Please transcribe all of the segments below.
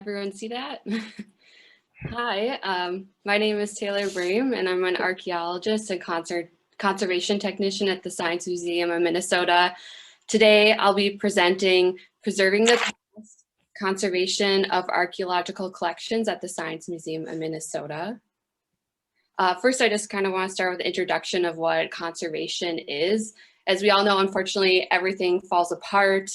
Everyone see that? Hi, my name is Taylor Brehm, and I'm an archaeologist and conservation technician at the Science Museum of Minnesota. Today, I'll be presenting Preserving the Past, Conservation of Archaeological Collections at the Science Museum of Minnesota. First, I just kind of want to start with the introduction of what conservation is. As we all know, unfortunately, everything falls apart.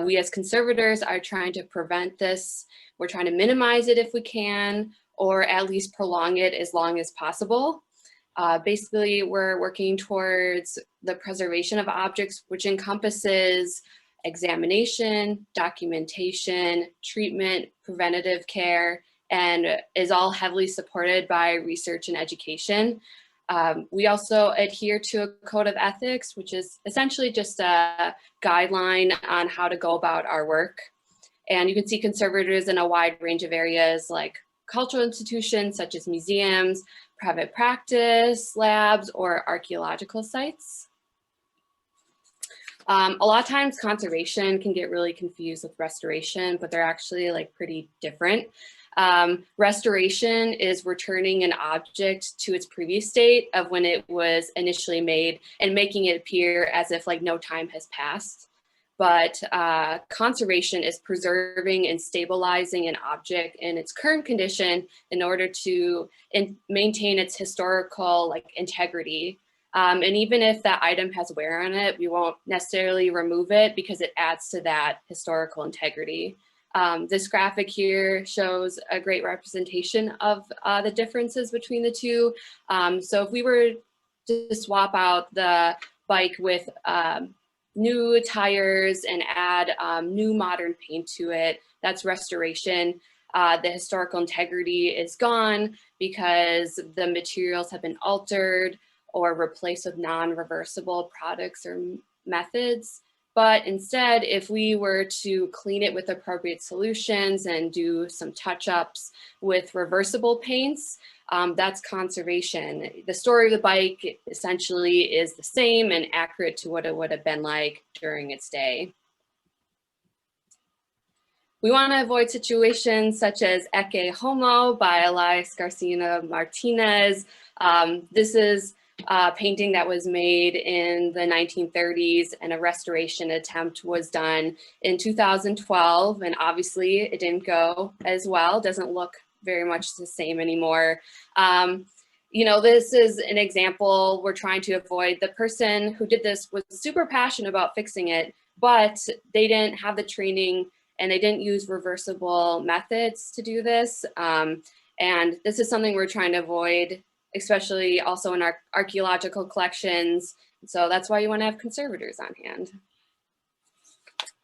We as conservators are trying to prevent this. We're trying to minimize it if we can, or at least prolong it as long as possible. Basically, we're working towards the preservation of objects, which encompasses examination, documentation, treatment, preventative care, and is all heavily supported by research and education. We also adhere to a code of ethics, which is essentially just a guideline on how to go about our work. And you can see conservators in a wide range of areas like cultural institutions such as museums, private practice, labs, or archaeological sites. A lot of times conservation can get really confused with restoration, but they're actually like pretty different. Restoration is returning an object to its previous state of when it was initially made and making it appear as if like no time has passed. But conservation is preserving and stabilizing an object in its current condition in order to maintain its historical like integrity. And even if that item has wear on it, we won't necessarily remove it because it adds to that historical integrity. This graphic here shows a great representation of the differences between the two. So if we were to swap out the bike with new tires and add new modern paint to it, that's restoration. The historical integrity is gone because the materials have been altered or replaced with non-reversible products or methods. But instead, if we were to clean it with appropriate solutions and do some touch-ups with reversible paints, that's conservation. The story of the bike essentially is the same and accurate to what it would have been like during its day. We want to avoid situations such as Ecce Homo by Elias Garcia Martinez. This is a painting that was made in the 1930s, and a restoration attempt was done in 2012, and obviously it didn't go as well, doesn't look very much the same anymore. You know, this is an example we're trying to avoid. The person who did this was super passionate about fixing it, but they didn't have the training and they didn't use reversible methods to do this. And this is something we're trying to avoid, especially also in our archaeological collections. So that's why you want to have conservators on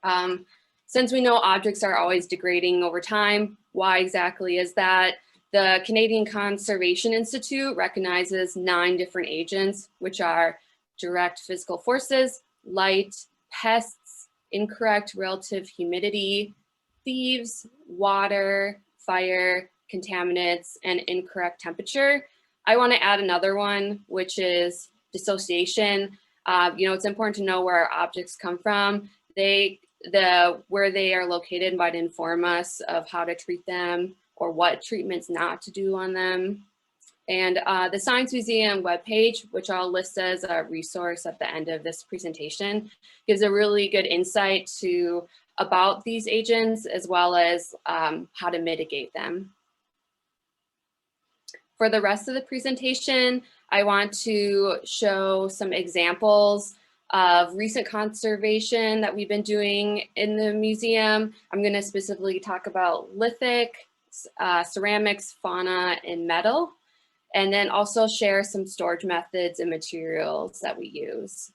hand. Since we know objects are always degrading over time, why exactly is that? The Canadian Conservation Institute recognizes 9 different agents, which are direct physical forces, light, pests, incorrect relative humidity, thieves, water, fire, contaminants, and incorrect temperature. I want to add another one, which is dissociation. You know, it's important to know where our objects come from. Where they are located might inform us of how to treat them or what treatments not to do on them. And the Science Museum webpage, which I'll list as a resource at the end of this presentation, gives a really good insight about these agents as well as how to mitigate them. For the rest of the presentation, I want to show some examples of recent conservation that we've been doing in the museum. I'm going to specifically talk about lithic, ceramics, fauna, and metal, and then also share some storage methods and materials that we use.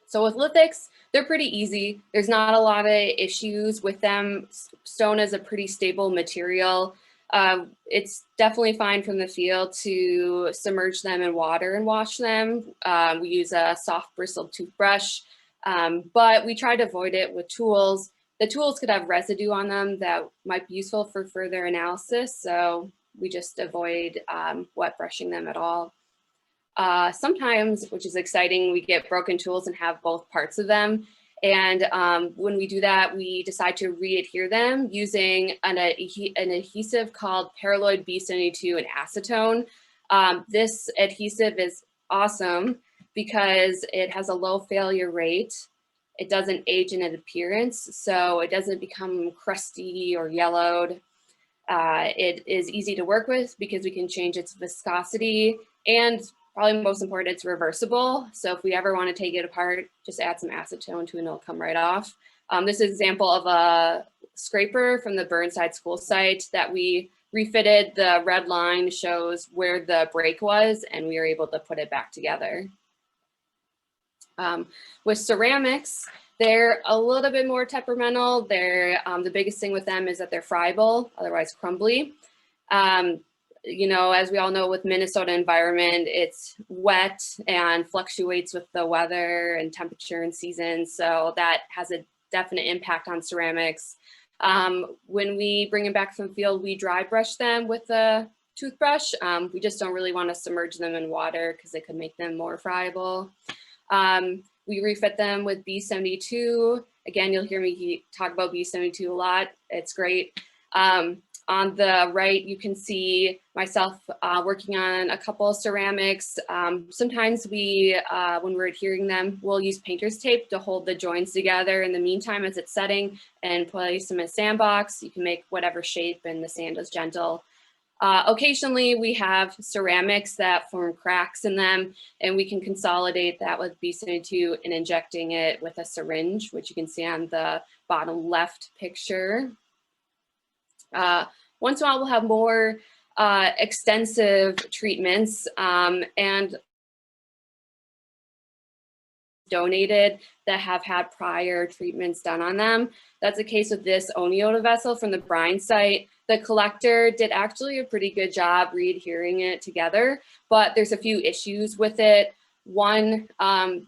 So with lithics, they're pretty easy. There's not a lot of issues with them. Stone is a pretty stable material. It's definitely fine from the field to submerge them in water and wash them. We use a soft bristled toothbrush, but we try to avoid it with tools. The tools could have residue on them that might be useful for further analysis, so we just avoid wet brushing them at all. Sometimes, which is exciting, we get broken tools and have both parts of them. And when we do that, we decide to re-adhere them using an adhesive called paraloid B72 and acetone. This adhesive is awesome because it has a low failure rate. It doesn't age in appearance, so it doesn't become crusty or yellowed. It is easy to work with because we can change its viscosity, and probably most important, it's reversible. So if we ever want to take it apart, just add some acetone to it and it'll come right off. This is an example of a scraper from the Burnside school site that we refitted. The red line shows where the break was, and we were able to put it back together. With ceramics, they're a little bit more temperamental. They're, the biggest thing with them is that they're friable, otherwise crumbly. You know, as we all know, with Minnesota environment, it's wet and fluctuates with the weather and temperature and season. So that has a definite impact on ceramics. When we bring them back from the field, we dry brush them with a toothbrush. We just don't really want to submerge them in water because it could make them more friable. We refit them with B72. Again, you'll hear me talk about B72 a lot. It's great. On the right, you can see myself working on a couple of ceramics. Sometimes we, when we're adhering them, we'll use painter's tape to hold the joints together in the meantime as it's setting, and place them in a sandbox. You can make whatever shape and the sand is gentle. Occasionally we have ceramics that form cracks in them, and we can consolidate that with B72 and injecting it with a syringe, which you can see on the bottom left picture. Once in a while we'll have more extensive treatments and donated that have had prior treatments done on them. That's the case with this Oniota vessel from the brine site. The collector did actually a pretty good job re-adhering it together, but there's a few issues with it. One,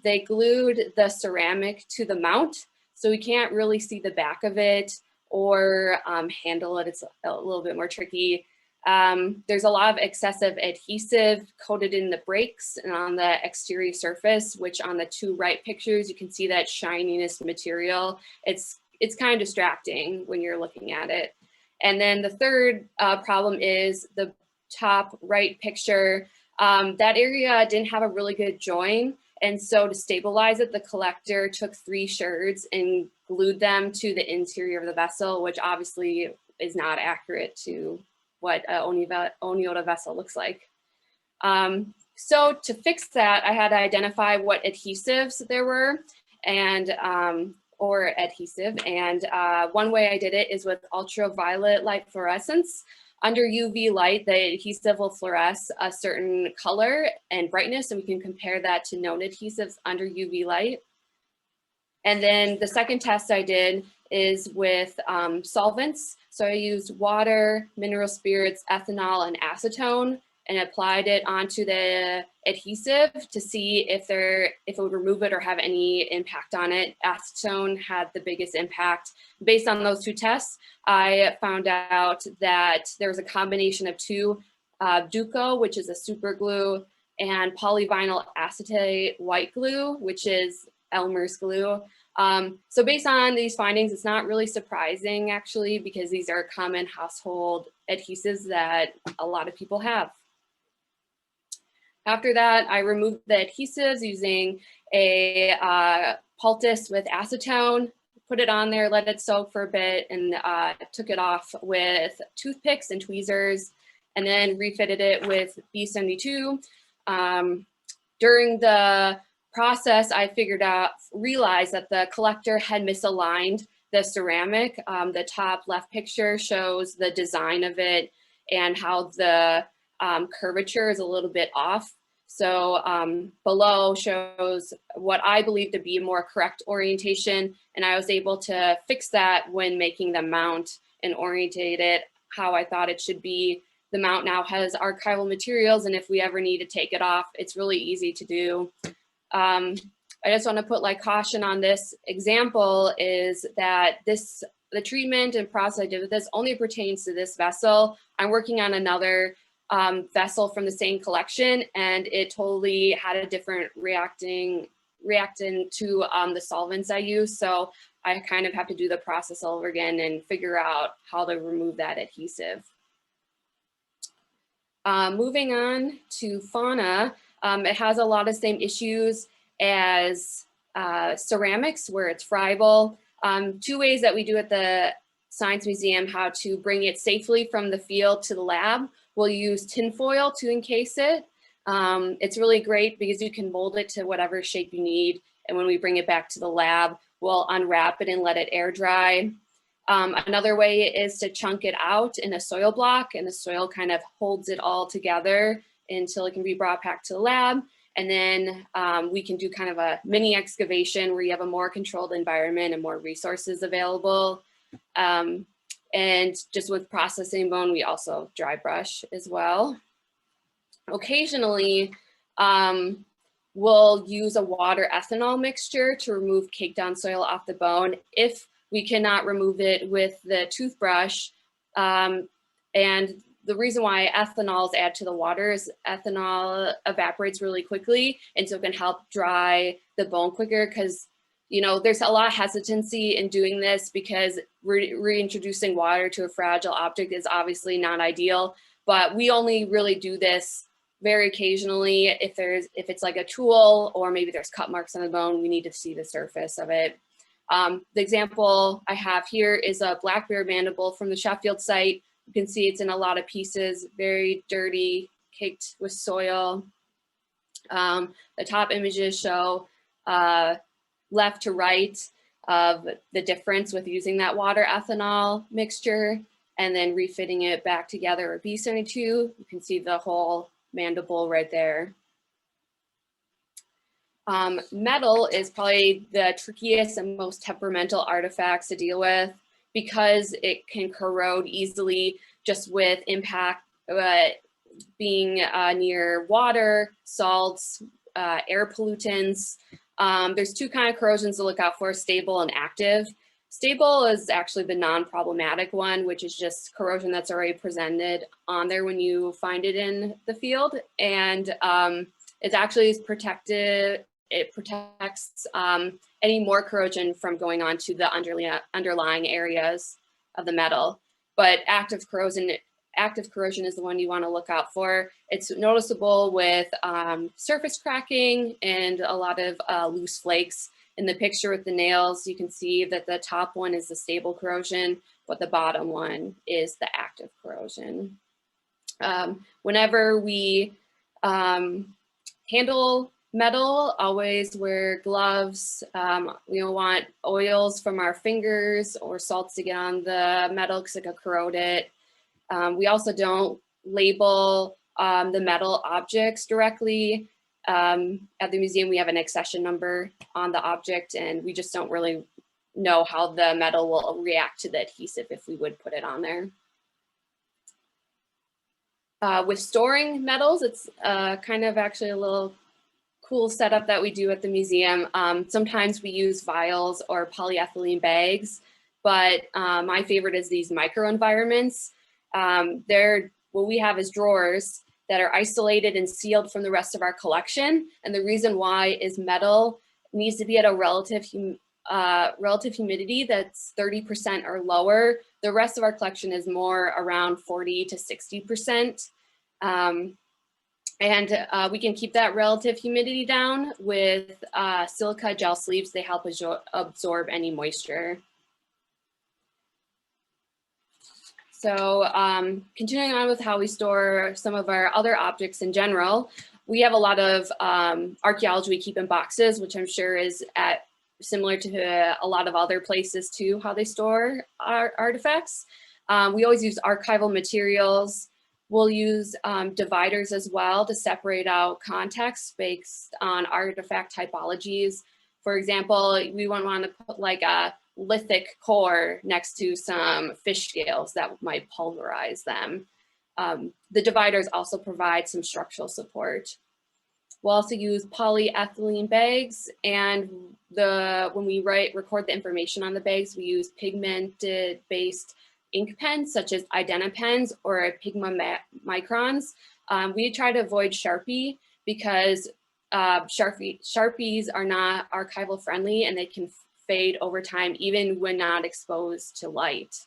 they glued the ceramic to the mount, so we can't really see the back of it or handle it. It's a little bit more tricky. There's a lot of excessive adhesive coated in the brakes and on the exterior surface, which on the two right pictures, you can see that shininess material. It's kind of distracting when you're looking at it. And then the third problem is the top right picture. That area didn't have a really good join. And so to stabilize it, the collector took 3 sherds and glued them to the interior of the vessel, which obviously is not accurate to what an Oniota vessel looks like. So to fix that, I had to identify what adhesives there were and or adhesive. And one way I did it is with ultraviolet light fluorescence. Under UV light, the adhesive will fluoresce a certain color and brightness, and we can compare that to known adhesives under UV light. And then the second test I did is with solvents. So I used water, mineral spirits, ethanol, and acetone, and applied it onto the adhesive to see if it would remove it or have any impact on it. Acetone had the biggest impact. Based on those 2 tests, I found out that there was a combination of 2, Duco, which is a super glue, and polyvinyl acetate white glue, which is Elmer's glue. So based on these findings, it's not really surprising actually, because these are common household adhesives that a lot of people have. After that, I removed the adhesives using a poultice with acetone, put it on there, let it soak for a bit, and took it off with toothpicks and tweezers, and then refitted it with B72. During the process, I realized that the collector had misaligned the ceramic. The top left picture shows the design of it and how the curvature is a little bit off. So below shows what I believe to be a more correct orientation, and I was able to fix that when making the mount and orientate it how I thought it should be. The mount now has archival materials, and if we ever need to take it off, it's really easy to do. I just want to put like caution on this example is that the treatment and process I did with this only pertains to this vessel. I'm working on another vessel from the same collection, and it totally had a different reacting reactant to the solvents I use. So I kind of have to do the process all over again and figure out how to remove that adhesive. Moving on to Fauna, it has a lot of same issues as ceramics, where it's friable. Two ways that we do at the Science Museum how to bring it safely from the field to the lab. We'll use tinfoil to encase it. It's really great because you can mold it to whatever shape you need. And when we bring it back to the lab, we'll unwrap it and let it air dry. Another way is to chunk it out in a soil block, and the soil kind of holds it all together until it can be brought back to the lab. And then we can do kind of a mini excavation where you have a more controlled environment and more resources available. And just with processing bone, we also dry brush as well. Occasionally, we'll use a water ethanol mixture to remove caked on soil off the bone if we cannot remove it with the toothbrush. And the reason why ethanols add to the water is ethanol evaporates really quickly, and so it can help dry the bone quicker, because you know, there's a lot of hesitancy in doing this because reintroducing water to a fragile object is obviously not ideal, but we only really do this very occasionally if it's like a tool, or maybe there's cut marks on the bone, we need to see the surface of it. The example I have here is a black bear mandible from the Sheffield site. You can see it's in a lot of pieces, very dirty, caked with soil. The top images show left to right of the difference with using that water ethanol mixture and then refitting it back together with B72. You can see the whole mandible right there. Metal is probably the trickiest and most temperamental artifacts to deal with because it can corrode easily just with impact being near water, salts, air pollutants. There's two kinds of corrosions to look out for: stable and active. Stable is actually the non-problematic one, which is just corrosion that's already presented on there when you find it in the field. And it's actually protected. It protects any more corrosion from going on to the underlying areas of the metal. But active corrosion is the one you want to look out for. It's noticeable with surface cracking and a lot of loose flakes. In the picture with the nails, you can see that the top one is the stable corrosion, but the bottom one is the active corrosion. Whenever we handle metal, always wear gloves. We don't want oils from our fingers or salts to get on the metal because it could corrode it. We also don't label the metal objects directly. At the museum, we have an accession number on the object, and we just don't really know how the metal will react to the adhesive if we would put it on there. With storing metals, it's kind of actually a little cool setup that we do at the museum. Sometimes we use vials or polyethylene bags, but my favorite is these microenvironments. What we have is drawers that are isolated and sealed from the rest of our collection. And the reason why is metal needs to be at a relative humidity that's 30% or lower. The rest of our collection is more around 40 to 60%. We can keep that relative humidity down with silica gel sleeves. They help absorb any moisture. So continuing on with how we store some of our other objects in general, we have a lot of archaeology we keep in boxes, which I'm sure is similar to a lot of other places too, how they store our artifacts. We always use archival materials. We'll use dividers as well to separate out context based on artifact typologies. For example, we wouldn't want to put like a lithic core next to some fish scales that might pulverize them. The dividers also provide some structural support. We'll also use polyethylene bags, and when we record the information on the bags, we use pigmented based ink pens such as Identipens or Pigma Microns. We try to avoid Sharpie because Sharpies are not archival friendly, and they can fade over time even when not exposed to light.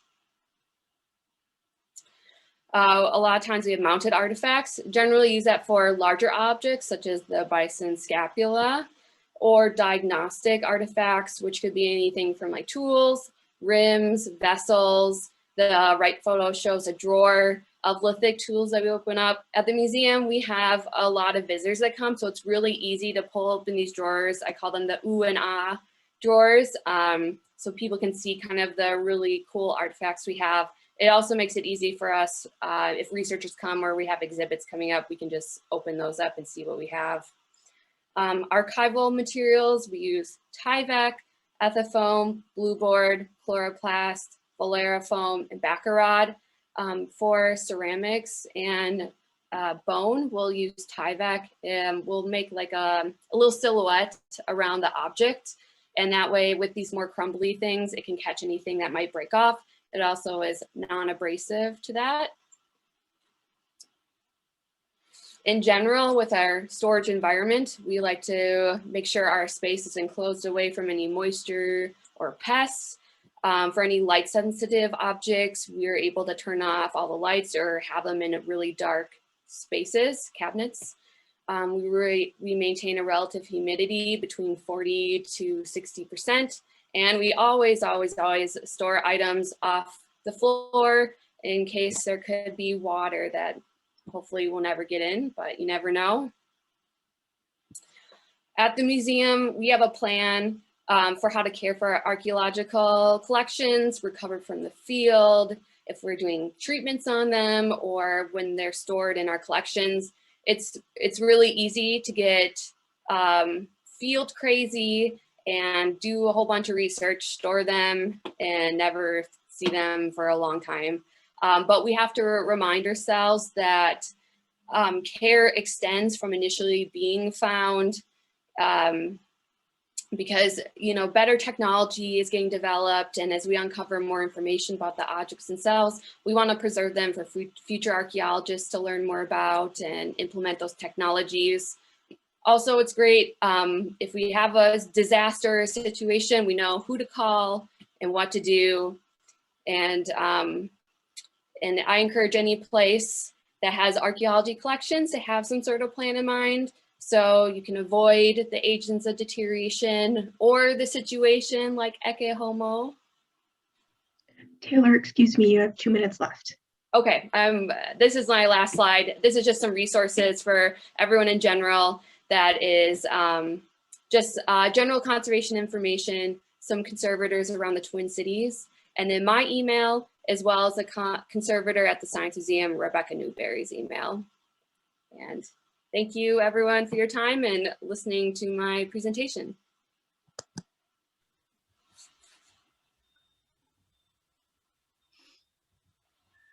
A lot of times we have mounted artifacts, generally use that for larger objects such as the bison scapula, or diagnostic artifacts, which could be anything from like tools, rims, vessels. The right photo shows a drawer of lithic tools that we open up. At the museum, we have a lot of visitors that come, so it's really easy to pull open these drawers. I call them the ooh and ah drawers, so people can see kind of the really cool artifacts we have. It also makes it easy for us, if researchers come or we have exhibits coming up, we can just open those up and see what we have. Archival materials, we use Tyvek, Ethafoam, Blueboard, Chloroplast, Bolerafoam, and Baccarad. For ceramics and bone, we'll use Tyvek, and we'll make like a little silhouette around the object. And that way, with these more crumbly things, it can catch anything that might break off. It also is non-abrasive to that. In general, with our storage environment, we like to make sure our space is enclosed away from any moisture or pests. For any light sensitive objects, we're able to turn off all the lights or have them in really dark spaces, cabinets. We maintain a relative humidity between 40 to 60%. And we always store items off the floor in case there could be water that hopefully we'll never get in, but you never know. At the museum, we have a plan for how to care for our archaeological collections recovered from the field, if we're doing treatments on them, or when they're stored in our collections. It's really easy to get field crazy and do a whole bunch of research, store them, and never see them for a long time. But we have to remind ourselves that care extends from initially being found, because better technology is getting developed, and as we uncover more information about the objects themselves, we want to preserve them for future archaeologists to learn more about and implement those technologies. Also, it's great if we have a disaster situation, we know who to call and what to do. And I encourage any place that has archaeology collections to have some sort of plan in mind, so you can avoid the agents of deterioration or the situation like Ecce Homo. Taylor, excuse me, you have 2 minutes left. Okay, this is my last slide. This is just some resources for everyone in general. That is just general conservation information, some conservators around the Twin Cities, and then my email, as well as the conservator at the Science Museum, Rebecca Newberry's email. And thank you everyone for your time and listening to my presentation.